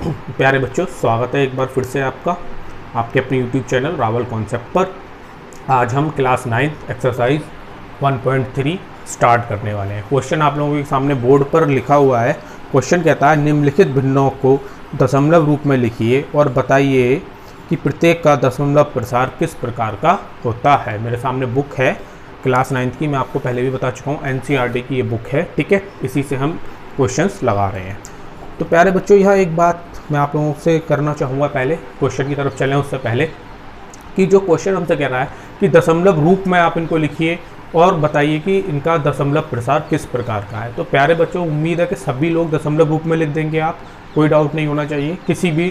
प्यारे बच्चों, स्वागत है एक बार फिर से आपका आपके अपने YouTube चैनल रावल कॉन्सेप्ट पर। आज हम क्लास 9 एक्सरसाइज 1.3 स्टार्ट करने वाले हैं। क्वेश्चन आप लोगों के सामने बोर्ड पर लिखा हुआ है। क्वेश्चन कहता है निम्नलिखित भिन्नों को दशमलव रूप में लिखिए और बताइए कि प्रत्येक का दशमलव प्रसार किस प्रकार का होता है। मेरे सामने बुक है क्लास 9 की, मैं आपको पहले भी बता चुका हूँ, NCERT की ये बुक है, ठीक है। इसी से हम क्वेश्चंस लगा रहे हैं। तो प्यारे बच्चों, यह एक बात मैं आप लोगों से करना चाहूँगा, पहले क्वेश्चन की तरफ चलें उससे पहले, कि जो क्वेश्चन हमसे कह रहा है कि दशमलव रूप में आप इनको लिखिए और बताइए कि इनका दशमलव प्रसार किस प्रकार का है। तो प्यारे बच्चों, उम्मीद है कि सभी लोग दशमलव रूप में लिख देंगे, आप कोई डाउट नहीं होना चाहिए किसी भी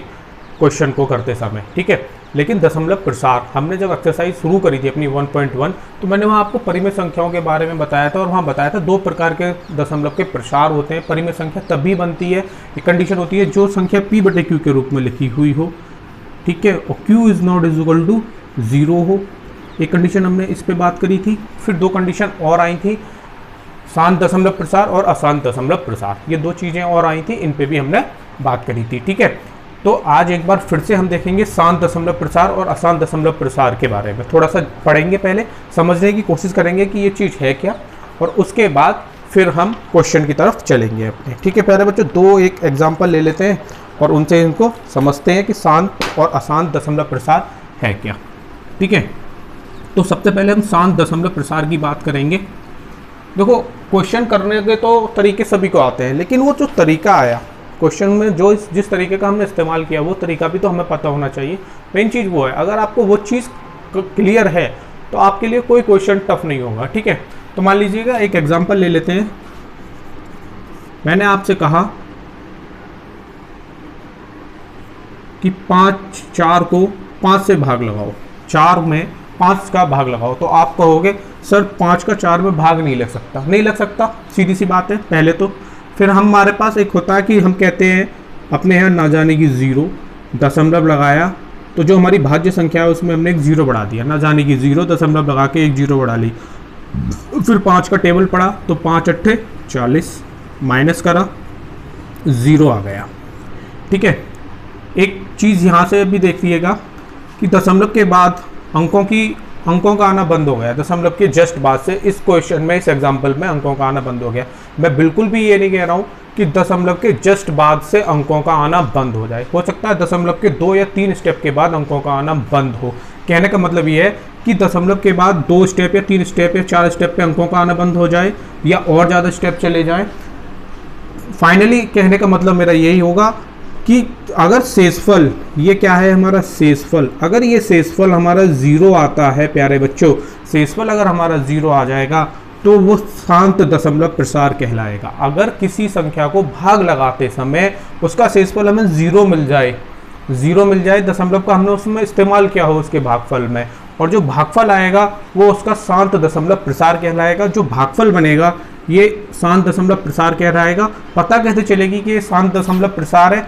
क्वेश्चन को करते समय, ठीक है। लेकिन दशमलव प्रसार, हमने जब एक्सरसाइज शुरू करी थी अपनी 1.1, तो मैंने वहाँ आपको परिमेय संख्याओं के बारे में बताया था और वहाँ बताया था दो प्रकार के दशमलव के प्रसार होते हैं। परिमेय संख्या तभी बनती है, एक कंडीशन होती है, जो संख्या p/q के रूप में लिखी हुई हो, ठीक है, और q is not is equal to 0 हो। एक कंडीशन हमने इस पर बात करी थी। फिर दो कंडीशन और आई थी, शांत दशमलव प्रसार और अशांत दशमलव प्रसार, ये दो चीज़ें और आई थी, इन पर भी हमने बात करी थी, ठीक है। तो आज एक बार फिर से हम देखेंगे शांत दशमलव प्रसार और अशांत दशमलव प्रसार के बारे में। थोड़ा सा पढ़ेंगे, पहले समझने की कोशिश करेंगे कि ये चीज़ है क्या, और उसके बाद फिर हम क्वेश्चन की तरफ चलेंगे अपने, ठीक है। प्यारे बच्चों, दो एक एग्जाम्पल ले लेते हैं और उनसे इनको समझते हैं कि शांत और अशांत दशमलव प्रसार है क्या, ठीक है। तो सबसे पहले हम शांत दशमलव प्रसार की बात करेंगे। देखो, क्वेश्चन करने के तो तरीके सभी को आते हैं, लेकिन वो जो तरीका आया क्वेश्चन में, जो जिस तरीके का हमने इस्तेमाल किया, वो तरीका भी तो हमें पता होना चाहिए। मेन चीज़ वो है, अगर आपको वो चीज़ क्लियर है तो आपके लिए कोई क्वेश्चन टफ नहीं होगा, ठीक है। तो मान लीजिएगा एक एग्जांपल ले लेते हैं। मैंने आपसे कहा कि 4 को 5 से भाग लगाओ, 4 में 5 का भाग लगाओ, तो आप कहोगे सर 5 का 4 में भाग नहीं लग सकता, सीधी सी बात है पहले तो। फिर हमारे पास एक होता है कि हम कहते हैं अपने यहाँ ना जाने की 0, दशमलव लगाया तो जो हमारी भाज्य संख्या है उसमें हमने एक 0 बढ़ा दिया, ना जाने की 0, दशमलव लगा के एक 0 बढ़ा ली। फिर 5 का टेबल पड़ा तो 5 अट्ठे 40, माइनस करा 0 आ गया, ठीक है। एक चीज़ यहाँ से भी देखिएगा कि दशमलव के बाद अंकों का आना बंद हो गया, दशमलव के जस्ट बाद से इस क्वेश्चन में, इस एग्जांपल में अंकों का आना बंद हो गया। मैं बिल्कुल भी ये नहीं कह रहा हूँ कि दशमलव के जस्ट बाद से अंकों का आना बंद हो जाए, हो सकता है दशमलव के 2 या 3 स्टेप के बाद अंकों का आना बंद हो। कहने का मतलब ये है कि दशमलव के बाद 2 स्टेप या 3 स्टेप या 4 स्टेप पे अंकों का आना बंद हो जाए या और ज़्यादा स्टेप चले जाए। फाइनली कहने का मतलब मेरा यही होगा कि अगर शेषफल, ये क्या है हमारा शेषफल, अगर ये शेषफल हमारा 0 आता है, प्यारे बच्चों, शेषफल अगर हमारा 0 आ जाएगा तो वो शांत दशमलव प्रसार कहलाएगा। अगर किसी संख्या को भाग लगाते समय उसका शेषफल हमें 0 मिल जाए, दशमलव का हमने उसमें इस्तेमाल किया हो उसके भागफल में, और जो भागफल आएगा वो उसका शांत दशमलव प्रसार कहलाएगा। जो भागफल बनेगा ये शांत दशमलव प्रसार कहलाएगा। पता कैसे चलेगी कि ये शांत दशमलव प्रसार है?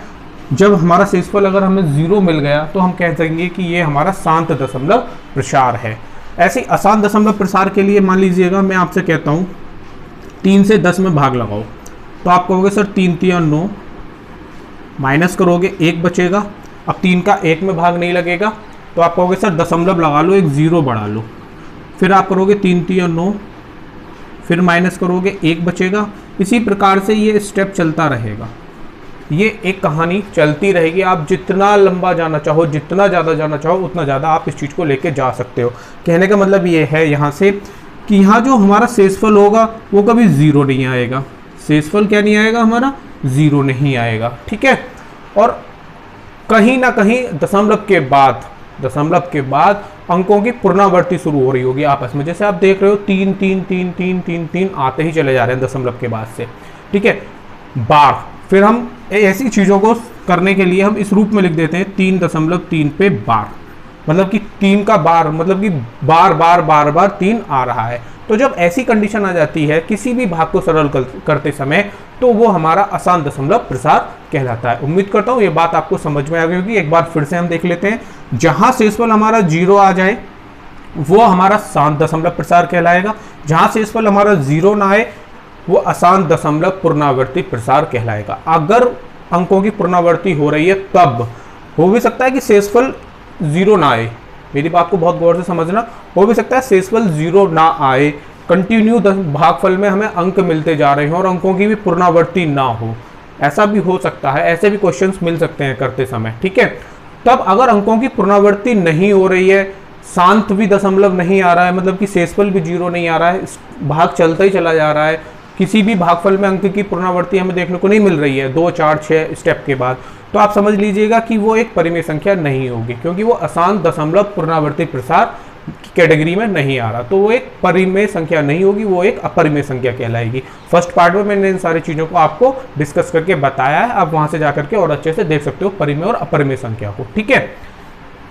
जब हमारा शेषफल अगर हमें 0 मिल गया तो हम कह देंगे कि ये हमारा शांत दशमलव प्रसार है। ऐसे अशांत दशमलव प्रसार के लिए मान लीजिएगा मैं आपसे कहता हूँ 3 से 10 में भाग लगाओ, तो आप कहोगे सर 3 3 9, माइनस करोगे 1 बचेगा। अब 3 का 1 में भाग नहीं लगेगा तो आप कहोगे सर दशमलव लगा लो, एक 0 बढ़ा लो। फिर आप करोगे 3 3 9, फिर माइनस करोगे 1 बचेगा। इसी प्रकार से ये स्टेप चलता रहेगा, ये एक कहानी चलती रहेगी। आप जितना लंबा जाना चाहो, जितना ज़्यादा जाना चाहो, उतना ज़्यादा आप इस चीज़ को लेके जा सकते हो। कहने का मतलब ये है यहाँ से कि यहाँ जो हमारा शेषफल होगा वो कभी 0 नहीं आएगा। शेषफल क्या नहीं आएगा? हमारा 0 नहीं आएगा, ठीक है। और कहीं ना कहीं दशमलव के बाद अंकों की पुनरावृत्ति शुरू हो रही होगी आपस में। जैसे आप देख रहे हो 3 3 3 3 3 3 आते ही चले जा रहे हैं दशमलव के बाद से, ठीक है। बार, फिर हम ऐसी चीज़ों को करने के लिए हम इस रूप में लिख देते हैं 3.3 पे बार, मतलब कि 3 का बार, मतलब कि बार बार 3 आ रहा है। तो जब ऐसी कंडीशन आ जाती है किसी भी भाग को सरल करते समय, तो वो हमारा अशांत दशमलव प्रसार कहलाता है। उम्मीद करता हूँ ये बात आपको समझ में आ गई होगी। एक बार फिर से हम देख लेते हैं। जहाँ शेषफल हमारा 0 आ जाए वो हमारा शांत दशमलव प्रसार कहलाएगा। जहाँ शेषफल हमारा 0 ना आए वो अशांत दशमलव पुनरावर्ती प्रसार कहलाएगा। अगर अंकों की पुनरावृत्ति हो रही है तब। हो भी सकता है कि शेषफल 0 ना आए, मेरी बात को बहुत गौर से समझना, हो भी सकता है शेषफल 0 ना आए, कंटिन्यू भागफल में हमें अंक मिलते जा रहे हैं और अंकों की भी पुनरावृत्ति ना हो, ऐसा भी हो सकता है, ऐसे भी क्वेश्चंस मिल सकते हैं करते समय, ठीक है। तब अगर अंकों की पुनरावृत्ति नहीं हो रही है, शांत भी दशमलव नहीं आ रहा है, मतलब कि शेषफल भी 0 नहीं आ रहा है, भाग चलता ही चला जा रहा है, किसी भी भागफल में अंक की पुनरावृत्ति हमें देखने को नहीं मिल रही है 2, 4, 6 स्टेप के बाद, तो आप समझ लीजिएगा कि वो एक परिमेय संख्या नहीं होगी, क्योंकि वो अशांत दशमलव पुनरावृत्ति प्रसार की कैटेगरी में नहीं आ रहा, तो वो एक परिमेय संख्या नहीं होगी, वो एक अपरिमेय संख्या कहलाएगी। फर्स्ट पार्ट में मैंने इन सारी चीज़ों को आपको डिस्कस करके बताया है, आप वहां से जाकर के और अच्छे से देख सकते हो परिमेय और अपरिमेय संख्या को, ठीक है।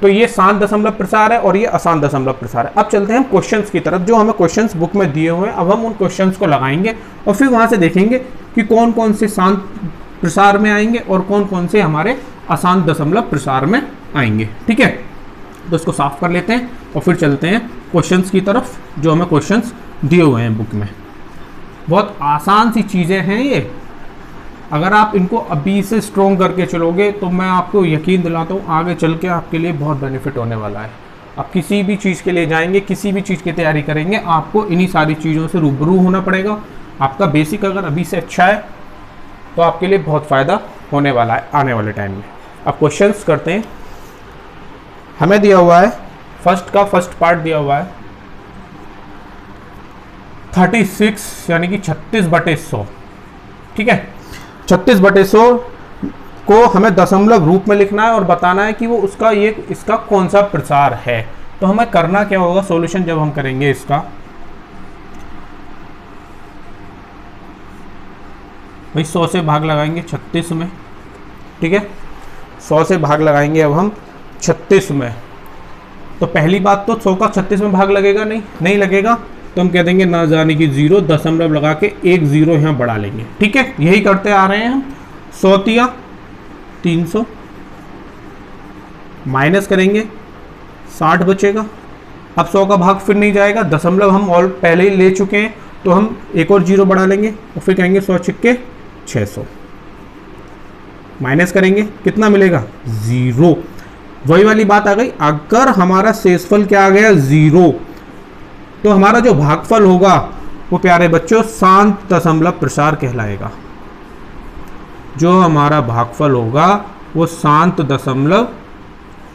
तो ये शांत दशमलव प्रसार है और ये अशांत दशमलव प्रसार है। अब चलते हैं हम क्वेश्चंस की तरफ, जो हमें क्वेश्चंस बुक में दिए हुए हैं। अब हम उन क्वेश्चंस को लगाएंगे और फिर वहां से देखेंगे कि कौन कौन से शांत प्रसार में आएंगे और कौन कौन से हमारे अशांत दशमलव प्रसार में आएंगे, ठीक है। तो इसको साफ कर लेते हैं और फिर चलते हैं क्वेश्चंस की तरफ, जो हमें क्वेश्चंस दिए हुए हैं बुक में। बहुत आसान सी चीज़ें हैं ये, अगर आप इनको अभी से स्ट्रॉन्ग करके चलोगे तो मैं आपको यकीन दिलाता हूँ आगे चल के आपके लिए बहुत बेनिफिट होने वाला है। आप किसी भी चीज़ के लिए जाएंगे, किसी भी चीज़ की तैयारी करेंगे, आपको इन्हीं सारी चीज़ों से रूबरू होना पड़ेगा। आपका बेसिक अगर अभी से अच्छा है तो आपके लिए बहुत फ़ायदा होने वाला है आने वाले टाइम में। अब क्वेश्चंस करते हैं। हमें दिया हुआ है फर्स्ट पार्ट दिया हुआ है 36 यानी कि 36/100, ठीक है। 36/100 को हमें दशमलव रूप में लिखना है और बताना है कि वो उसका इसका कौन सा प्रसार है। तो हमें करना क्या होगा, सॉल्यूशन जब हम करेंगे इसका, भाई 100 से भाग लगाएंगे 36 में, ठीक है। 100 से भाग लगाएंगे अब हम 36 में, तो पहली बात तो 100 का 36 में भाग लगेगा नहीं लगेगा, तो हम कह देंगे ना जाने की 0, दशमलव लगा के एक 0 यहाँ बढ़ा लेंगे, ठीक है। यही करते आ रहे हैं हम। 100 तिया 300, माइनस करेंगे 60 बचेगा। अब 100 का भाग फिर नहीं जाएगा, दशमलव हम और पहले ही ले चुके हैं, तो हम एक और 0 बढ़ा लेंगे और फिर कहेंगे 100 छिक्के 600, माइनस करेंगे कितना मिलेगा 0। वही वाली बात आ गई, अगर हमारा शेषफल क्या आ गया 0, तो हमारा जो भागफल होगा वो प्यारे बच्चों शांत दशमलव प्रसार कहलाएगा। जो हमारा भागफल होगा वो शांत दशमलव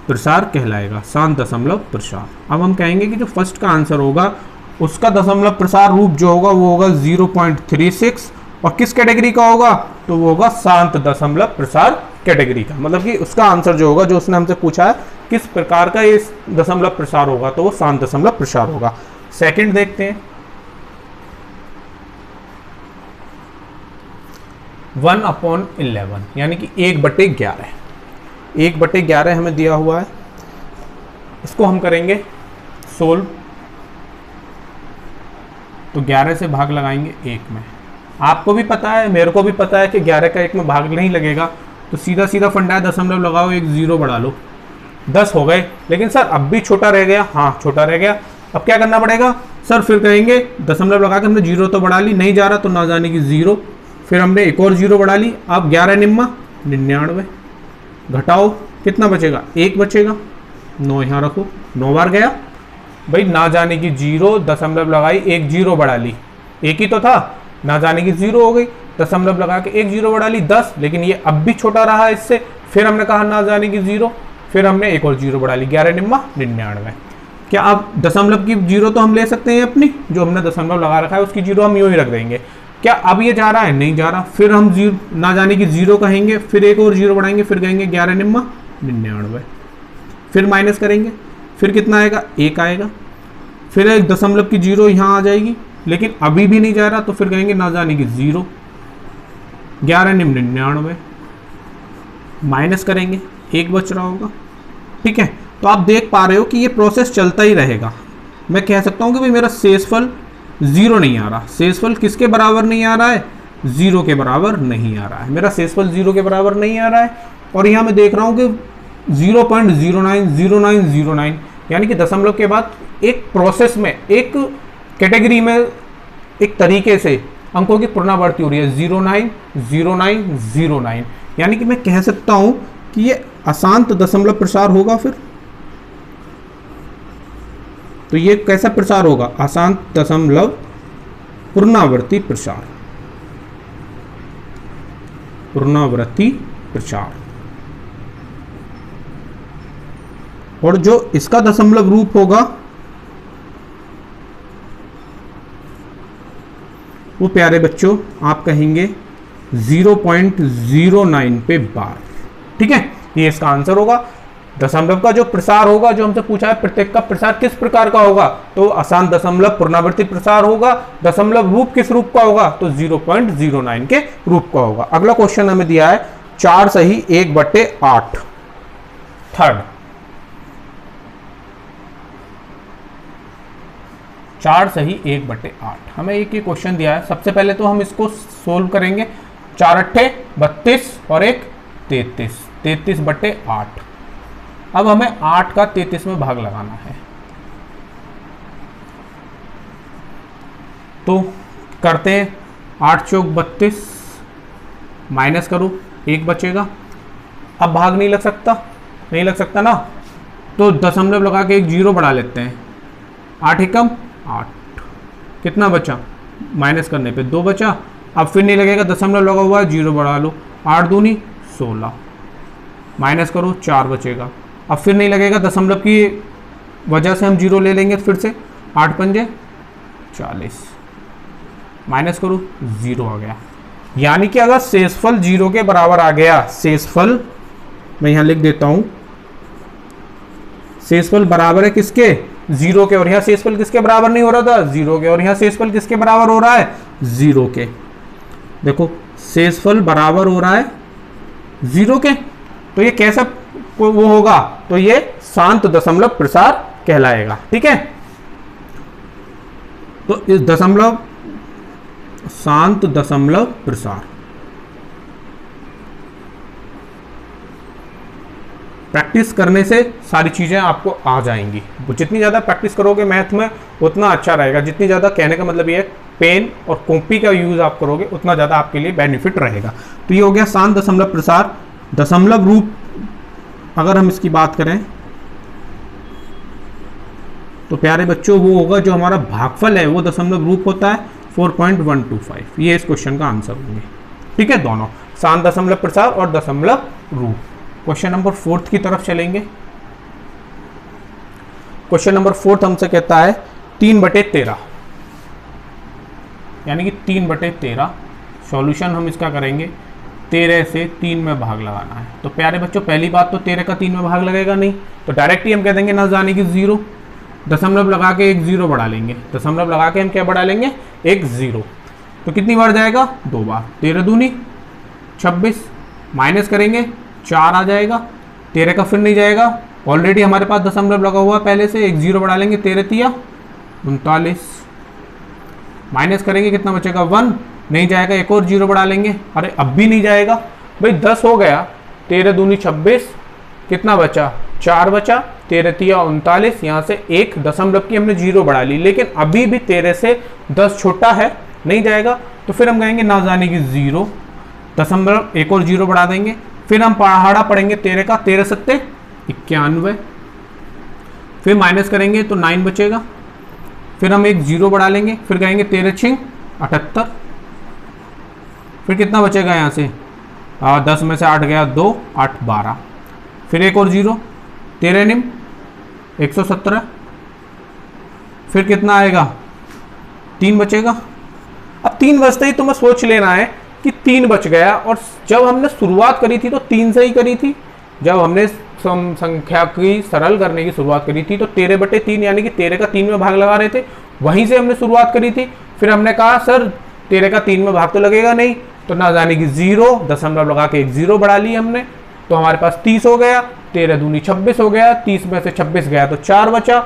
प्रसार कहलाएगा, शांत दशमलव प्रसार। अब हम कहेंगे कि जो फर्स्ट का आंसर होगा उसका दशमलव प्रसार रूप जो होगा वो होगा 0.36, और किस कैटेगरी का होगा, तो वो होगा शांत दशमलव प्रसार कैटेगरी का। मतलब कि उसका आंसर जो होगा, जो उसने हमसे पूछा है किस प्रकार का ये दशमलव प्रसार होगा, तो वो शांत दशमलव प्रसार होगा। सेकंड देखते हैं, 1/11 यानी कि 1/11। 1/11 हमें दिया हुआ है, इसको हम करेंगे सोल्व। तो 11 से भाग लगाएंगे 1 में। आपको भी पता है, मेरे को भी पता है कि 11 का 1 में भाग नहीं लगेगा, तो सीधा सीधा फंडा है, दशमलव लगाओ, एक 0 बढ़ा लो, 10 हो गए। लेकिन सर अब भी छोटा रह गया, हाँ छोटा रह गया। अब क्या करना पड़ेगा सर, फिर कहेंगे दशमलव लगा के हमने 0 तो बढ़ा ली, नहीं जा रहा तो ना जाने की 0, फिर हमने एक और 0 बढ़ा ली। अब 11 निम्मा 99, घटाओ कितना बचेगा, 1 बचेगा। 9 यहाँ रखो, 9 बार गया भाई, ना जाने की 0, दशमलव लगाई, एक 0 बढ़ा ली, एक ही तो था, ना जाने की 0 हो गई, दशमलव लगा के एक 0 बढ़ा ली 10, लेकिन ये अब भी छोटा रहा इससे। फिर हमने कहा ना जाने की 0, फिर हमने एक और 0 बढ़ा ली, 11 निम्मा 99। क्या अब दशमलव की 0 तो हम ले सकते हैं अपनी, जो हमने दशमलव लगा रखा है उसकी 0 हम यूँ ही रख देंगे। क्या अब ये जा रहा है, नहीं जा रहा, फिर हम 0 ना जाने की 0 कहेंगे, फिर एक और 0 बढ़ाएंगे, फिर कहेंगे 11 निम्मा 99, फिर माइनस करेंगे, फिर कितना आएगा, 1 आएगा, फिर एक दशमलव की 0 यहाँ आ जाएगी, लेकिन अभी भी नहीं जा रहा, तो फिर कहेंगे ना जाने की 0, 11 निम्न 99, माइनस करेंगे, 1 बच रहा होगा, ठीक है। तो आप देख पा रहे हो कि ये प्रोसेस चलता ही रहेगा। मैं कह सकता हूँ कि भाई मेरा शेषफल 0 नहीं आ रहा, शेषफल किसके बराबर नहीं आ रहा है, 0 के बराबर नहीं आ रहा है, मेरा शेषफल 0 के बराबर नहीं आ रहा है। और यहाँ मैं देख रहा हूँ कि 0.090909 यानी कि दशमलव के बाद एक प्रोसेस में, एक कैटेगरी में, एक तरीके से अंकों की पुनरावृत्ति हो रही है, 090909। यानी कि मैं कह सकता हूं कि ये अशांत दशमलव प्रसार होगा। फिर तो ये कैसा प्रसार होगा? अशांत दशमलव पुनरावर्ती प्रसार, पुनरावर्ती प्रसार। और जो इसका दशमलव रूप होगा वो प्यारे बच्चों आप कहेंगे 0.09 पे बार। ठीक है, ये इसका आंसर होगा। दशमलव का जो प्रसार होगा, जो हमसे पूछा है प्रत्येक का प्रसार किस प्रकार का होगा, तो अशांत दशमलव पुनरावर्ती प्रसार होगा। दशमलव रूप किस रूप का होगा, तो 0.09 के रूप का होगा। अगला क्वेश्चन हमें दिया है 4 सही 1/8। थर्ड 4 सही 1/8 हमें एक ही क्वेश्चन दिया है। सबसे पहले तो हम इसको सोल्व करेंगे। 4 अट्ठे 32 और 1 33, 33/8। अब हमें 8 का 33 में भाग लगाना है। तो करते हैं 8 चौक 32, माइनस करो 1 बचेगा। अब भाग नहीं लग सकता, नहीं लग सकता ना, तो दशमलव लगा के एक 0 बढ़ा लेते हैं। 8 एकम 8, कितना बचा? माइनस करने पे 2 बचा। अब फिर नहीं लगेगा, दशमलव लगा हुआ है, 0 बढ़ा लो। 8 दूनी 16, माइनस करो 4 बचेगा। अब फिर नहीं लगेगा, दशमलव की वजह से हम 0 ले लेंगे फिर से। 8 पंजे 40, माइनस करो 0 आ गया। यानी कि अगर शेषफल 0 के बराबर आ गया, शेषफल मैं यहां लिख देता हूं, शेषफल बराबर है किसके? 0 के। और यहां शेषफल किसके बराबर नहीं हो रहा था? 0 के। और यहां शेषफल किसके बराबर हो रहा है? 0 के। देखो शेषफल बराबर हो रहा है 0 के, तो ये कैसा वो होगा? तो ये शांत दशमलव प्रसार कहलाएगा। ठीक है, तो इस दशमलव शांत दशमलव प्रसार। प्रैक्टिस करने से सारी चीजें आपको आ जाएंगी। जितनी ज्यादा प्रैक्टिस करोगे मैथ में उतना अच्छा रहेगा। जितनी ज्यादा, कहने का मतलब ये है, पेन और कॉपी का यूज आप करोगे उतना ज्यादा आपके लिए बेनिफिट रहेगा। तो ये हो गया शांत दशमलव प्रसार। दशमलव रूप अगर हम इसकी बात करें तो प्यारे बच्चों वो होगा जो हमारा भागफल है वो दशमलव रूप होता है 4.125। ये इस क्वेश्चन का आंसर होंगे। ठीक है, दोनों शांत दशमलव प्रसार और दशमलव रूप। क्वेश्चन नंबर 4 की तरफ चलेंगे। क्वेश्चन नंबर 4 हमसे कहता है 3/13, यानी कि 3/13। सॉल्यूशन हम इसका करेंगे 13 से 3 में भाग लगाना है। तो प्यारे बच्चों पहली बात तो 13 का 3 में भाग लगेगा नहीं, तो डायरेक्ट ही हम कह देंगे ना जाने की 0। दशमलव लगा के एक 0 बढ़ा लेंगे। दशमलव लगा के हम क्या बढ़ा लेंगे? एक 0। तो कितनी बार जाएगा? 2 बार। 13 दूनी 26, माइनस करेंगे 4 आ जाएगा। 13 का फिर नहीं जाएगा, ऑलरेडी हमारे पास दशमलव लगा हुआ है पहले से। एक 0 बढ़ा लेंगे, 13 तिया 39, माइनस करेंगे कितना बचेगा? 1, नहीं जाएगा। एक और 0 बढ़ा लेंगे, अरे अब भी नहीं जाएगा भाई। 10 हो गया, 13 दूनी 26, कितना बचा? 4 बचा। 13 तिया 39, यहाँ से एक दशमलव की हमने 0 बढ़ा ली, लेकिन अभी भी 13 से 10 छोटा है, नहीं जाएगा। तो फिर हम कहेंगे ना जाने की 0, दशमलव एक और 0 बढ़ा देंगे। फिर हम पहाड़ा पढ़ेंगे 13 का, 13 सत्ते 91, फिर माइनस करेंगे तो 9 बचेगा। फिर हम एक 0 बढ़ा लेंगे, फिर कहेंगे 13 छिंग 78, फिर कितना बचेगा यहाँ से? 10 में से 8 गया 2, 8 12, फिर एक और 0, 13 निम 117, फिर कितना आएगा? 3 बचेगा। अब 3 बचते ही तुम्हें सोच लेना है कि 3 बच गया, और जब हमने शुरुआत करी थी तो 3 से ही करी थी। जब हमने संख्या की सरल करने की शुरुआत करी थी तो 13/3 यानी कि 13 का 3 में भाग लगा रहे थे, वहीं से हमने शुरुआत करी थी। फिर हमने कहा सर 13 का 3 में भाग तो लगेगा नहीं, तो ना जाने की 0, दशमलव लगा के एक 0 बढ़ा ली हमने, तो हमारे पास 30 हो गया। 13 दूनी 26 हो गया, 30 में से 26 गया तो 4 बचा।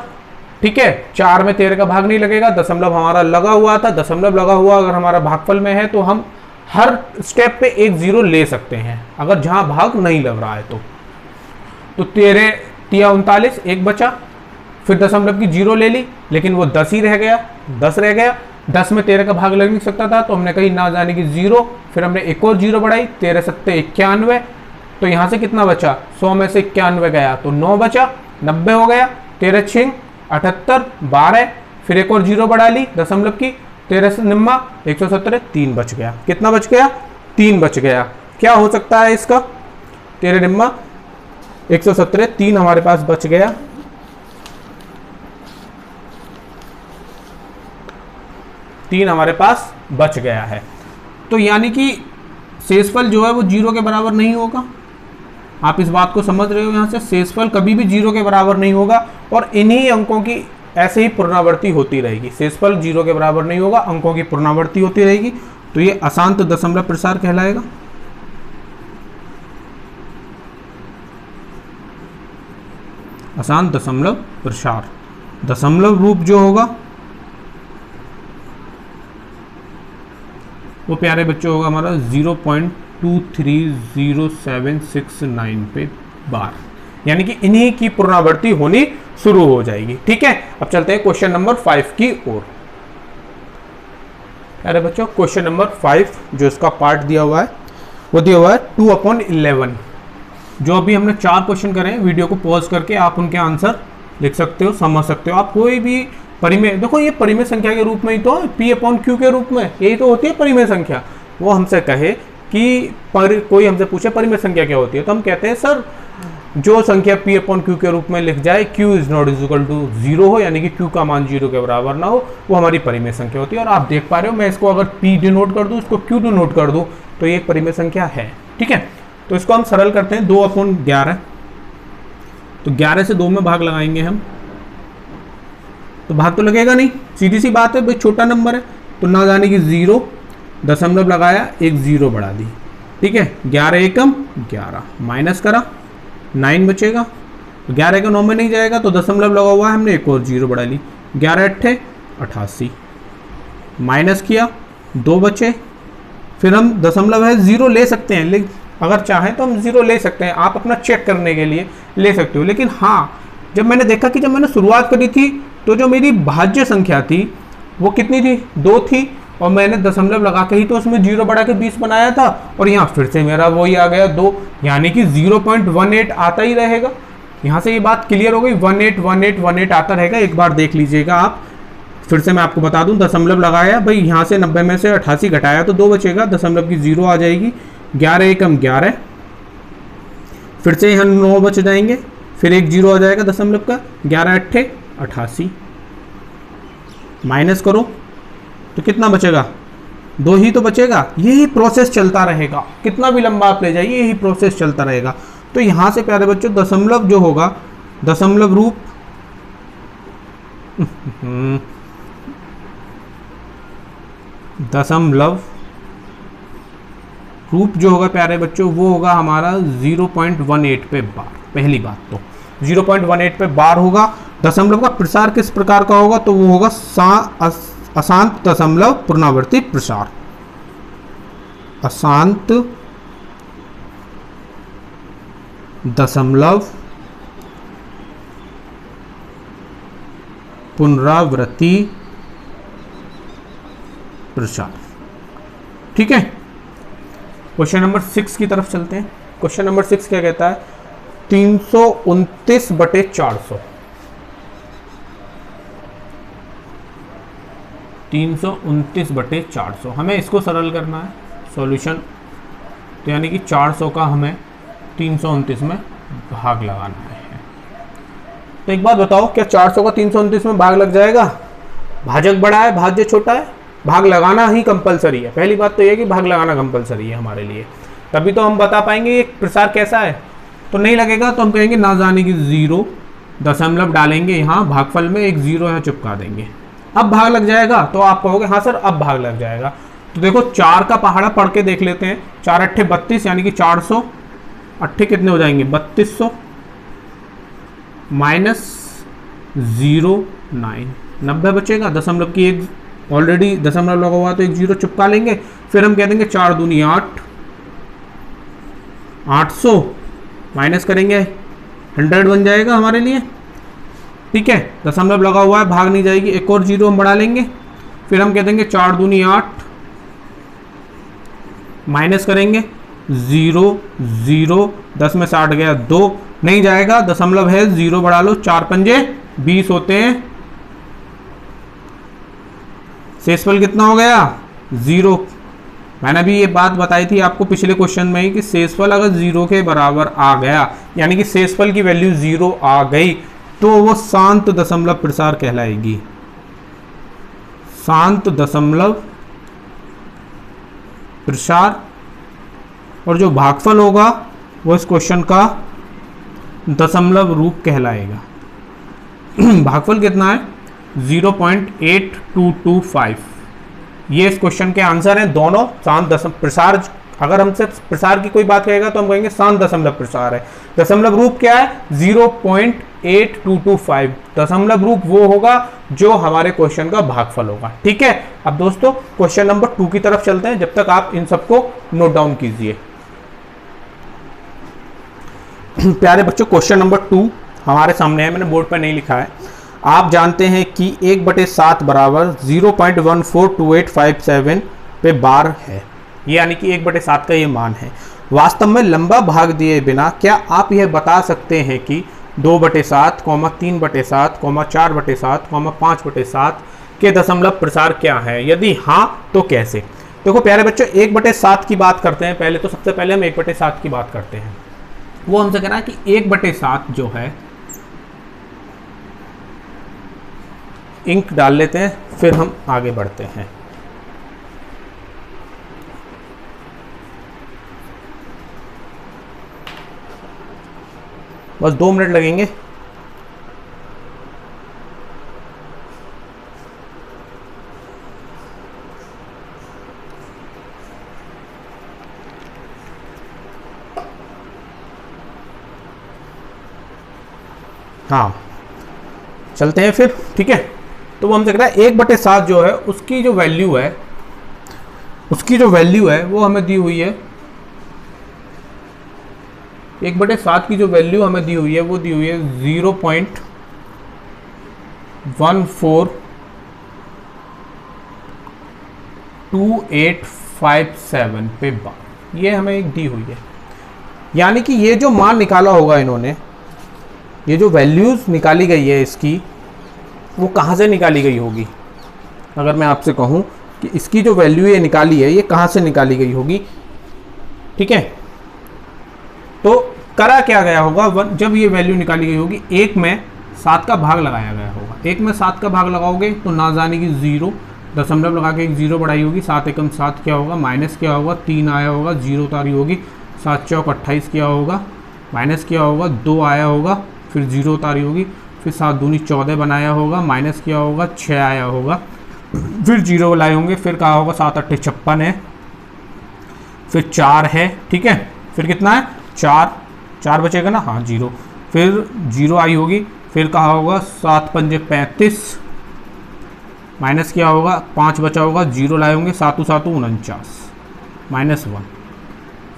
ठीक है, 4 में 13 का भाग नहीं लगेगा, दशमलव हमारा लगा हुआ था। दशमलव लगा हुआ अगर हमारा भागफल में है तो हम हर स्टेप पे एक 0 ले सकते हैं, अगर जहां भाग नहीं लग रहा है तो 13 तिया 39, एक बचा। फिर दशमलव की 0 ले ली, लेकिन वो 10 ही रह गया, 10 रह गया। 10 में 13 का भाग लग नहीं सकता था, तो हमने कही ना जाने की 0, फिर हमने एक और 0 बढ़ाई, 13 सत्ते 91, तो यहाँ से कितना बचा, 100 में से 91 गया तो 9 बचा, 90 हो गया, 13 6 78, 12, फिर एक और 0 बढ़ा ली दशमलव की, 13 से निम्मा 117, 3 बच गया। कितना बच गया, 3 बच गया। क्या हो सकता है इसका, 13 निम्मा 117, 3 हमारे पास बच गया। तीन हमारे पास बच गया है। तो यानी कि शेषफल जो है वो 0 के बराबर नहीं होगा। आप इस बात को समझ रहे हो, यहाँ से शेषफल कभी भी 0 के बराबर नहीं होगा और इन्हीं अंकों की ऐसे ही पुनरावृत्ति होती रहेगी। शेषफल 0 के बराबर नहीं होगा, अंकों की पुनरावृत्ति होती रहेगी, तो ये अशांत दशमलव प्रसार कहलाएगा। अशांत दशमलव प्रसार। दशमलव रूप जो होगा वो प्यारे बच्चों होगा हमारा 0.230769 पे बार, यानी कि इन्हीं की पुनरावृत्ति होनी शुरू हो जाएगी। ठीक है, अब चलते हैं क्वेश्चन नंबर 5 की ओर। प्यारे बच्चों क्वेश्चन नंबर 5 जो इसका पार्ट दिया हुआ है वो दिया हुआ है 2/11। जो अभी हमने 4 क्वेश्चन करे हैं, वीडियो को पॉज करके आप उनके आंसर लिख सकते हो, समझ सकते हो। आप कोई भी परिमेय, देखो ये परिमेय संख्या के रूप में ही तो P/Q के रूप में यही तो होती है परिमेय संख्या। वो हमसे कहे कि कोई हमसे पूछे परिमेय संख्या क्या होती है, तो हम कहते हैं सर जो संख्या P/Q के रूप में लिख जाए, Q is not equal to 0 हो, यानी कि Q का मान 0 के बराबर ना हो, वो हमारी परिमेय संख्या होती है। और आप देख पा रहे हो, मैं इसको अगर P डिनोट कर दूं, इसको Q डिनोट कर दूं, तो ये एक परिमेय संख्या है। ठीक है, तो इसको हम सरल करते हैं 2/11। तो 11 से 2 में भाग लगाएंगे हम, तो भाग तो लगेगा नहीं, सीधी सी बात है भाई, छोटा नंबर है तो ना जाने की 0, दशमलव लगाया, एक 0 बढ़ा दी। ठीक है, 11 एकम 11, माइनस करा 9 बचेगा, तो 11 का 9 में नहीं जाएगा, तो दशमलव लगा हुआ है, हमने एक और 0 बढ़ा ली, 11 8 88, माइनस किया 2 बचे। फिर हम दशमलव है 0 ले सकते हैं, लेकिन अगर चाहें तो हम 0 ले सकते हैं, आप अपना चेक करने के लिए ले सकते हो। लेकिन हाँ, जब मैंने देखा कि जब मैंने शुरुआत करी थी तो जो मेरी भाज्य संख्या थी वो कितनी थी, 2 थी, और मैंने दशमलव लगा के ही तो उसमें 0 बढ़ा के 20 बनाया था, और यहाँ फिर से मेरा वही आ गया 2, यानी कि 0.18 आता ही रहेगा। यहाँ से ये बात क्लियर हो गई, 181818 आता रहेगा। एक बार देख लीजिएगा आप, फिर से मैं आपको बता दूं, दशमलव लगाया भाई, यहाँ से 90 में से 88 घटाया तो 2 बचेगा, दशमलव की 0 आ जाएगी, 11 एकम 11, फिर से यहाँ 9 बच जाएंगे, फिर एक 0 आ जाएगा दशमलव का, 11 8 88, माइनस करो तो कितना बचेगा, 2 ही तो बचेगा। यही प्रोसेस चलता रहेगा, कितना भी लंबा आप ले जाइए, यही प्रोसेस चलता रहेगा। तो यहां से प्यारे बच्चों दशमलव जो होगा, दशमलव रूप दशमलव रूप जो होगा प्यारे बच्चों वो होगा हमारा 0.18 पे बार। पहली बात तो 0.18 पे बार होगा। दशमलव का प्रसार किस प्रकार का होगा, तो वो होगा अशांत दशमलव पुनरावृत्ति प्रसार। अशांत दशमलव पुनरावृत्ति प्रसार। ठीक है, क्वेश्चन नंबर 6 की तरफ चलते हैं। क्वेश्चन नंबर 6 क्या कहता है, 329/400। 329/400 हमें इसको सरल करना है, सॉल्यूशन। तो यानी कि 400 का हमें 329 में भाग लगाना है। तो एक बात बताओ, क्या 400 का 329 में भाग लग जाएगा? भाजक बड़ा है, भाज्य छोटा है, भाग लगाना ही कंपलसरी है। पहली बात तो ये कि भाग लगाना कंपलसरी है हमारे लिए, तभी तो हम बता पाएंगे ये प्रसार कैसा है। तो नहीं लगेगा तो हम कहेंगे ना जाने की 0, दशमलव डालेंगे यहाँ भागफल में, एक 0 यहाँ चिपका देंगे, अब भाग लग जाएगा। तो आप कहोगे हाँ सर अब भाग लग जाएगा। तो देखो 4 का पहाड़ा पढ़ के देख लेते हैं, 4 अट्ठे 32, यानी कि 400 अट्ठे कितने हो जाएंगे 3200, माइनस 0.9, 90 बचेगा। दशमलव की एक ऑलरेडी दशमलव लगा हुआ तो एक 0 चिपका लेंगे। फिर हम कह देंगे 4 दूनी 8, 800 माइनस करेंगे 100 बन जाएगा हमारे लिए। ठीक है, दशमलव लगा हुआ है, भाग नहीं जाएगी, एक और 0 हम बढ़ा लेंगे, फिर हम कह देंगे 4 दूनी 8, माइनस करेंगे 0 0, 10 में 60 गया 2, नहीं जाएगा, दशमलव है 0 बढ़ा लो, 4 पंजे 20 होते हैं। शेषफल कितना हो गया 0। मैंने अभी ये बात बताई थी आपको पिछले क्वेश्चन में ही कि शेषफल अगर 0 के बराबर आ गया, यानी कि शेषफल की वैल्यू 0 आ गई, तो वो शांत दशमलव प्रसार कहलाएगी। शांत दशमलव प्रसार। और जो भागफल होगा वो इस क्वेश्चन का दशमलव रूप कहलाएगा। भागफल कितना है 0.8225। ये इस क्वेश्चन के आंसर हैं दोनों। शांत दशमलव प्रसार, अगर हमसे प्रसार की कोई बात कहेगा तो हम कहेंगे शांत दशमलव प्रसार है। दशमलव रूप क्या है 0.8225। दशमलव रूप वो होगा जो हमारे क्वेश्चन का भागफल होगा। ठीक है, अब दोस्तों क्वेश्चन नंबर 2 की तरफ चलते हैं, जब तक आप इन सबको नोट डाउन कीजिए। प्यारे बच्चों, क्वेश्चन नंबर 2 हमारे सामने है, मैंने बोर्ड पर नहीं लिखा है। आप जानते हैं कि 1/7 बराबर 0.142857 पे बार है, यानी कि 1/7 का ये मान है। वास्तव में लंबा भाग दिए बिना क्या आप यह बता सकते हैं कि 2/7, 3/7, 4/7, 5/7 के दशमलव प्रसार क्या है? यदि हाँ तो कैसे? देखो प्यारे बच्चों, 1/7 की बात करते हैं पहले, तो सबसे पहले हम 1/7 की बात करते हैं। वो हमसे कह रहा है कि 1/7 जो है, इंक डाल लेते हैं फिर हम आगे बढ़ते हैं। बस 2 मिनट लगेंगे। हाँ, चलते हैं फिर। ठीक है, तो वो हमसे कह रहा है 1/7 जो है उसकी जो वैल्यू है वो हमें दी हुई है। 1/7 की जो वैल्यू हमें दी हुई है वो दी हुई है 0.142857 पे बार, ये हमें एक दी हुई है। यानी कि ये जो मान निकाला होगा इन्होंने, ये जो वैल्यूज निकाली गई है इसकी, वो कहाँ से निकाली गई होगी? अगर मैं आपसे कहूँ कि इसकी जो वैल्यू ये निकाली है, ये कहाँ से निकाली गई होगी? ठीक है, तो करा क्या गया होगा, जब ये वैल्यू निकाली गई होगी, 1 में 7 का भाग लगाया गया होगा। 1 में 7 का भाग लगाओगे तो ना जाने की 0, दशमलव लगा के एक 0 बढ़ाई होगी, 7 एकम 7 क्या होगा, माइनस क्या होगा, 3 आया होगा, 0 उतारी होगी, 7 चौक 28 क्या होगा, माइनस क्या होगा, 2 आया होगा, फिर 0 उतारी होगी, फिर 7 दूनी 14 बनाया होगा, माइनस क्या होगा, 6 आया होगा, फिर 0 लाए होंगे, फिर कहा होगा 7 8 56 है, फिर 4 है। ठीक है, फिर कितना है 4 बचेगा ना, हाँ 0, फिर 0 आई होगी, फिर कहा होगा 7 पंजे 35, माइनस क्या होगा, 5 बचा होगा, 0 लाए होंगे, 7 7 49, माइनस 1,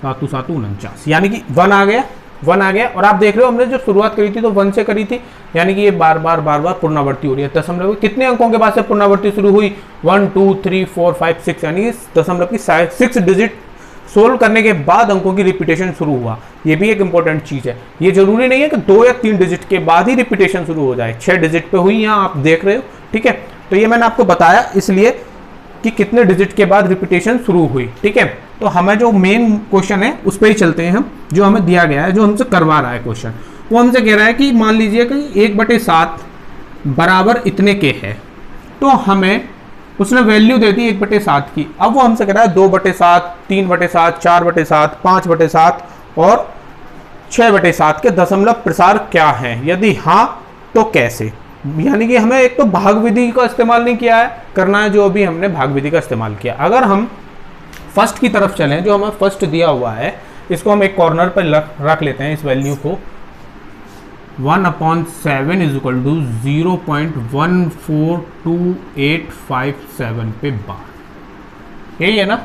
7 7 49, यानी कि 1 आ गया। और आप देख रहे हो हमने जो शुरुआत करी थी तो 1 से करी थी, यानी कि ये बार बार पुनरावृत्ति हो रही है। दशमलव कितने अंकों के बाद से पुनरावृत्ति शुरू हुई? 1 2 3 4 5 6, यानी कि दशमलव की 6 डिजिट सोल्व करने के बाद अंकों की रिपीटेशन शुरू हुआ। ये भी एक इंपॉर्टेंट चीज है। ये जरूरी नहीं है कि 2 या 3 डिजिट के बाद ही रिपीटेशन शुरू हो जाए, 6 डिजिट पे हुई, यहाँ आप देख रहे हो। ठीक है, तो ये मैंने आपको बताया इसलिए कि कितने डिजिट के बाद रिपीटेशन शुरू हुई। ठीक है, तो हमें जो मेन क्वेश्चन है उस पर ही चलते हैं हम, जो हमें दिया गया है, जो हमसे करवा रहा है क्वेश्चन। वो हमसे कह रहा है कि मान लीजिए कि 1/7 बराबर इतने के है, तो हमें उसने वैल्यू दे दी 1/7 की। अब वो हमसे कह रहा है 2/7, 3/7, 4/7, 5/7 और 6/7 के दशमलव प्रसार क्या है? यदि हाँ तो कैसे? यानी कि हमें एक तो भाग विधि का इस्तेमाल नहीं किया है, करना है जो अभी हमने भाग विधि का इस्तेमाल किया। अगर हम फर्स्ट की तरफ चलें, जो हमें फर्स्ट दिया हुआ है, इसको हम एक कॉर्नर पर रख लेते हैं, इस वैल्यू को 1/7 इज इक्वल टू 0.142857 पे बार। यही है ना,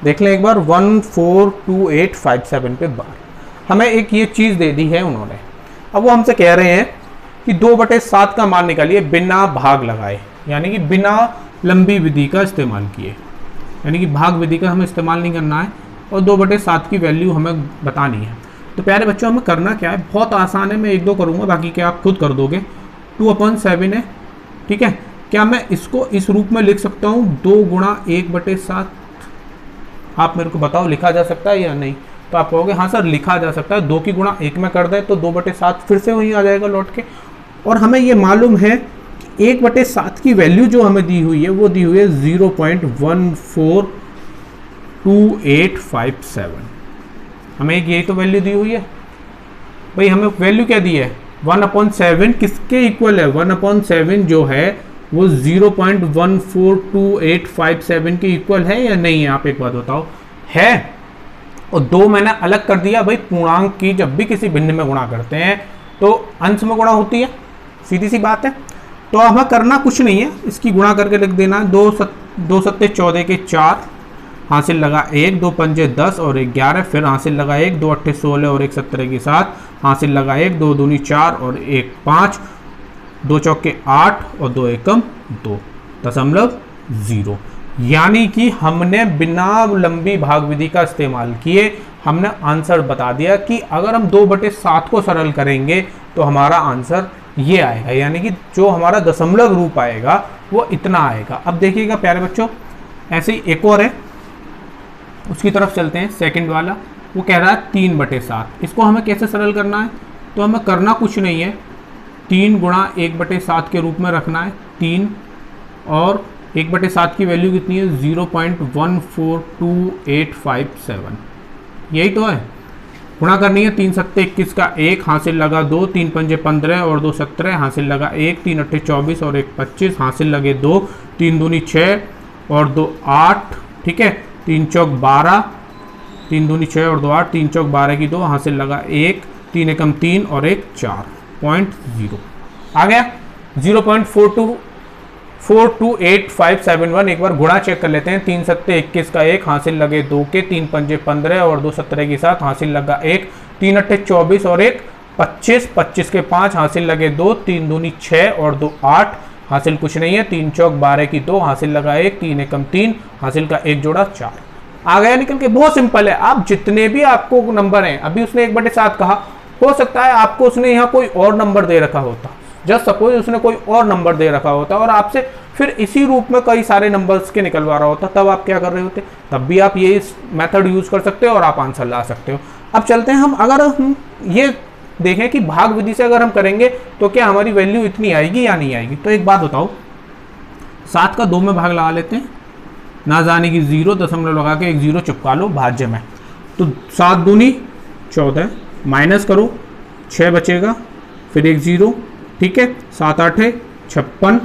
देख लें एक बार, 142,857 पे बार। हमें एक ये चीज़ दे दी है उन्होंने। अब वो हमसे कह रहे हैं कि 2/7 का मान निकालिए बिना भाग लगाए, यानी कि बिना लंबी विधि का इस्तेमाल किए, यानी कि भाग विधि का हमें इस्तेमाल नहीं करना है और 2/7 की वैल्यू हमें बतानी है। तो प्यारे बच्चों हमें करना क्या है, बहुत आसान है, मैं 1-2 करूँगा, बाकी क्या आप खुद कर दोगे। 2/7 है, ठीक है। क्या मैं इसको इस रूप में लिख सकता हूँ 2 गुणा 1/7? आप मेरे को बताओ लिखा जा सकता है या नहीं? तो आप कहोगे हाँ सर लिखा जा सकता है, 2 की गुणा 1 में कर दे तो 2/7 फिर से वहीं आ जाएगा लौट के। और हमें ये मालूम है कि 1/7 की वैल्यू जो हमें दी हुई है वो दी हुई है 0.142857। हमें एक यही तो वैल्यू दी हुई है भाई। हमें वैल्यू क्या दी है 1/7, किसके इक्वल है 1/7 जो है वो 0.142857 के इक्वल है या नहीं है? आप एक बात बताओ, है। और 2 मैंने अलग कर दिया भाई, पूर्णांक की जब भी किसी भिन्न में गुणा करते हैं तो अंश में गुणा होती है, सीधी सी बात है। तो हमें करना कुछ नहीं है, इसकी गुणा करके लिख देना। 2 सत्ते 14 के 4, हासिल लगा 1, 2 पंजे 10 और 1 11, फिर हासिल लगा 1, 2 8 16 और 1 17 के 7, हासिल लगा 1, 2 दूनी 4 और 1 5, 2 चौके 8 और 2 एकम 2.0। यानी कि हमने बिना लंबी भाग विधि का इस्तेमाल किए हमने आंसर बता दिया कि अगर हम 2/7 को सरल करेंगे तो हमारा आंसर ये आएगा, यानी कि जो हमारा दशमलव रूप आएगा वो इतना आएगा। अब देखिएगा प्यारे बच्चों, ऐसे ही एक और है, उसकी तरफ चलते हैं। सेकंड वाला वो कह रहा है 3/7। इसको हमें कैसे सरल करना है? तो हमें करना कुछ नहीं है, 3 गुणा 1/7 के रूप में रखना है 3, और 1/7 की वैल्यू कितनी है 0.142857, यही तो है। गुणा करनी है 3 सत्ते 21 का 1, हासिल लगा 2, 3 पंजे 15 और 2 17, हासिल लगा 1, 3 अट्ठे 24 और 1 25, हासिल लगे 2, 3 दूनी 6 और 2 8, ठीक है। 3 चौक 12, 3 दूनी 6 और 2 8, 3 चौक 12 की 2, हासिल लगा 1, 3 एकम 3 और 1 4.0 आ गया। 0.428571। एक बार गुणा चेक कर लेते हैं। 3 सत्ते 21 का 1, हासिल लगे 2 के, 3 पंजे 15 और 2 17 के 7, हासिल लगा 1, 3 अट्ठे 24 और 1 25, 25 के 5, हासिल लगे 2, 3 दूनी 6 और 2 8, हासिल कुछ नहीं है। 3 चौक 12 की 2, हासिल लगा 1, 3 एकम 3, हासिल का 1 जोड़ा 4 आ गया निकल के। बहुत सिंपल है। आप जितने भी आपको नंबर हैं, अभी उसने 1/7 कहा, हो सकता है आपको उसने यहाँ कोई और नंबर दे रखा होता, जस्ट सपोज उसने कोई और नंबर दे रखा होता और आपसे फिर इसी रूप में कई सारे नंबर्स के निकलवा रहा होता, तब आप क्या कर रहे होते? तब भी आप ये मेथड यूज कर सकते हो और आप आंसर ला सकते हो। अब चलते हैं हम, अगर हम ये देखें कि भाग विधि से अगर हम करेंगे तो क्या हमारी वैल्यू इतनी आएगी या नहीं आएगी। तो एक बात बताओ, 7 का 2 में भाग लगा लेते हैं, ना जाने की 0 दशमलव लगा के 1 0 चिपका लो भाज्य में। तो 7 दूनी 14, माइनस करो 6 बचेगा, फिर 1 0, ठीक है। 7 8 56,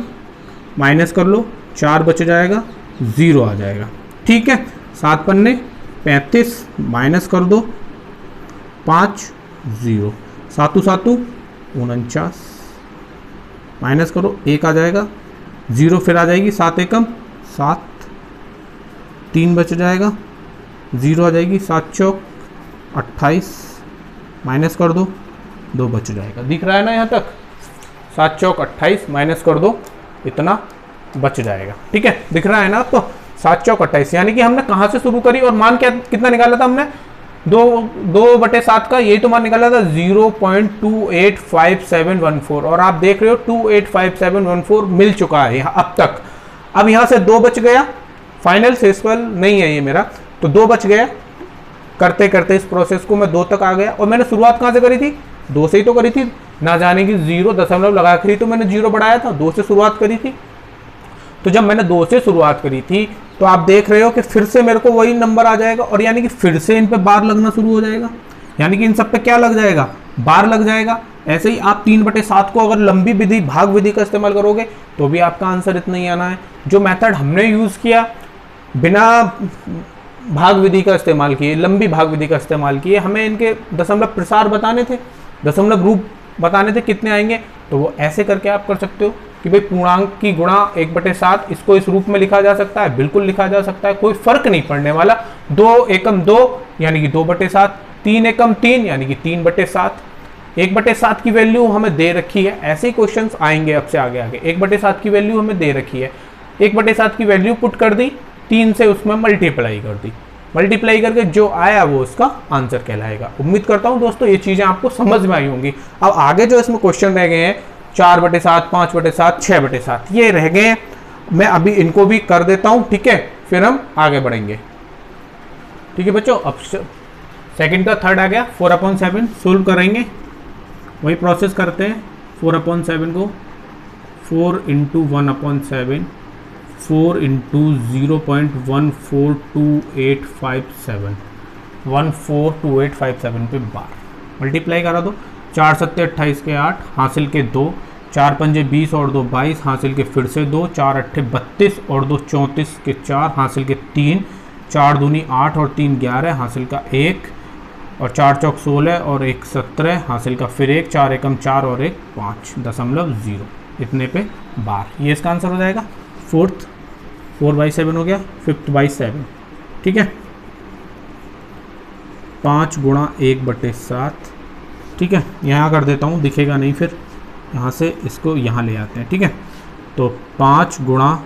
माइनस कर लो 4 बच जाएगा, 0 आ जाएगा, ठीक है। 7 पन्ने 35, माइनस कर दो 5 0, 7 7 49, माइनस करो 1 आ जाएगा, 0 फिर आ जाएगी, 7 एकम 7, 3 बच जाएगा, 0 आ जाएगी, 7 चौक 28, माइनस कर दो 2 बच जाएगा। दिख रहा है ना यहाँ तक? 7 चौक 28, माइनस कर दो इतना बच जाएगा, ठीक है। दिख रहा है ना आपको? 7 चौक 28, यानी कि हमने कहाँ से शुरू करी और मान क्या कितना निकाला था हमने? 2/7 का यही तो मान निकाला था 0.285714, और आप देख रहे हो 285714 मिल चुका है यहाँ अब तक। अब यहाँ से 2 बच गया, फाइनल शेषफल नहीं है ये मेरा, तो 2 बच गया। करते करते इस प्रोसेस को मैं 2 तक आ गया, और मैंने शुरुआत कहाँ से करी थी? 2 से ही तो करी थी, ना जाने की 0 दशमलव लगा करी तो मैंने 0 बढ़ाया था, 2 से शुरुआत करी थी। तो जब मैंने 2 से शुरुआत करी थी तो आप देख रहे हो कि फिर से मेरे को वही नंबर आ जाएगा, और यानी कि फिर से इन पे बार लगना शुरू हो जाएगा, यानी कि इन सब पे क्या लग जाएगा? बार लग जाएगा। ऐसे ही आप 3/7 को अगर लंबी विधि भाग विधि का इस्तेमाल करोगे तो भी आपका आंसर इतना ही आना है। जो मेथड हमने यूज किया बिना भाग विधि का इस्तेमाल किए, लंबी भाग विधि का इस्तेमाल किए, हमें इनके दशमलव प्रसार बताने थे, दशमलव रूप बताने थे कितने आएंगे, तो वो ऐसे करके आप कर सकते हो कि भाई पूर्णांक की गुणा 1/7, इसको इस रूप में लिखा जा सकता है, बिल्कुल लिखा जा सकता है, कोई फर्क नहीं पड़ने वाला। 2 एकम 2 यानी कि 2/7, 3 एकम 3 यानी कि 3/7, 1/7 की वैल्यू हमें दे रखी है। ऐसे ही क्वेश्चंस आएंगे अब से आगे आगे। 1/7 की वैल्यू हमें दे रखी है, 1/7 की वैल्यू पुट कर दी, 3 से उसमें मल्टीप्लाई कर दी, मल्टीप्लाई करके जो आया वो उसका आंसर कहलाएगा। उम्मीद करता हूं दोस्तों ये चीज़ें आपको समझ में आई होंगी। अब आगे जो इसमें क्वेश्चन रह गए हैं 4/7, 5/7, 6/7 ये रह गए हैं, मैं अभी इनको भी कर देता हूं, ठीक है, फिर हम आगे बढ़ेंगे। ठीक है बच्चों, अब सेकंड का थर्ड आ गया 4/7 सोल्व करेंगे, वही प्रोसेस करते हैं। 4/7 को 4 × 1/7, 4 × 0.142857, 142857 पे बार मल्टीप्लाई करा दो। 4 7 28 के 8 हासिल के 2, 4 पंजे 20 और 2 22 हासिल के फिर से 2, 4 8 32 और 2 34 के 4 हासिल के 3, 4 दूनी 8 और 3 11 हासिल का 1, और 4 चौक 16 और 1 17 हासिल का फिर 1, 4 एकम 4 और 1 5.0 इतने पे बार, ये इसका आंसर हो जाएगा। फोर्थ 4/7 हो गया, 5/7, ठीक है, 5 × 1/7, ठीक है, यहाँ कर देता हूँ, दिखेगा नहीं फिर, यहाँ से इसको यहाँ ले आते हैं, ठीक है। तो 5 ×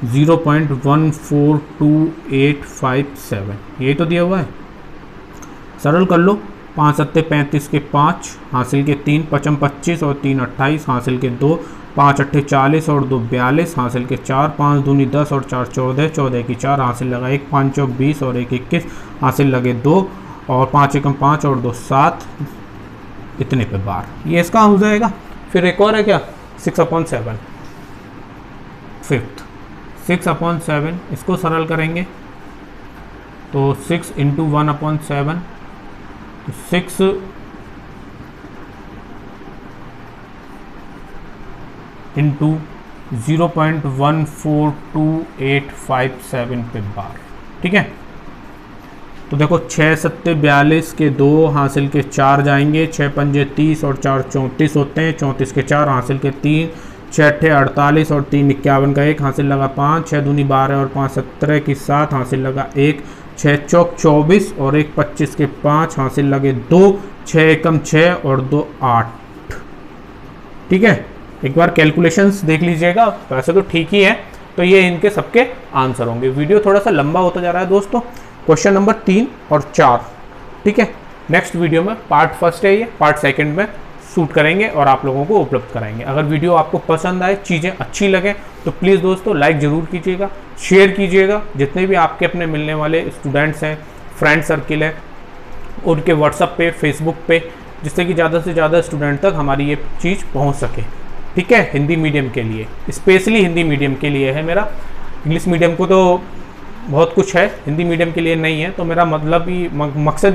0.142857 ये तो दिया हुआ है, सरल कर लो। 5 7 35 के 5 हासिल के 3, 5 25 और 3 28 हासिल के 2, 5 8 40 और 2 42 हासिल के 4, 5 दूनी 10 और 4 14, 14 की 4 हासिल लगा 1, 5 चौक 20 और 1 21 हासिल लगे 2, और 5 एकम 5 और 2 7 इतने पे बार, ये इसका हो जाएगा। फिर एक और है क्या 6/7, फिफ्थ 6/7 इसको सरल करेंगे तो 6 × 1/7, 6 × 0.142857 पे बार, ठीक है। तो देखो 6 7 42 के 2 हासिल के 4 जाएंगे, 6 पंजे 30 और 4 34 होते हैं, 34 के 4 हासिल के 3, 6 8 48 और 3 51 का 1 हासिल लगा 5, 6 दूनी 12 और 5 17 की 7 हासिल लगा 1, 6 चौक 24 और 1 25 के 5 हासिल लगे 2, 6 एकम 6 और 2 8, ठीक है। एक बार कैलकुलेशंस देख लीजिएगा, वैसे तो ठीक ही है। तो ये इनके सबके आंसर होंगे। वीडियो थोड़ा सा लंबा होता जा रहा है दोस्तों, क्वेश्चन नंबर 3 और 4, ठीक है। नेक्स्ट वीडियो में पार्ट फर्स्ट है, ये पार्ट सेकंड में शूट करेंगे और आप लोगों को उपलब्ध कराएंगे। अगर वीडियो आपको पसंद आए, चीज़ें अच्छी लगे तो प्लीज़ दोस्तों लाइक ज़रूर कीजिएगा, शेयर कीजिएगा। जितने भी आपके अपने मिलने वाले स्टूडेंट्स हैं, फ्रेंड सर्किल है, उनके व्हाट्सएप पे, फेसबुक पे, जिससे कि ज़्यादा से ज़्यादा स्टूडेंट तक हमारी ये चीज़ पहुँच सके, ठीक है। हिंदी मीडियम के लिए, स्पेशली हिंदी मीडियम के लिए है मेरा, इंग्लिश मीडियम को तो बहुत कुछ है, हिंदी मीडियम के लिए नहीं है। तो मेरा मतलब ही मकसद ही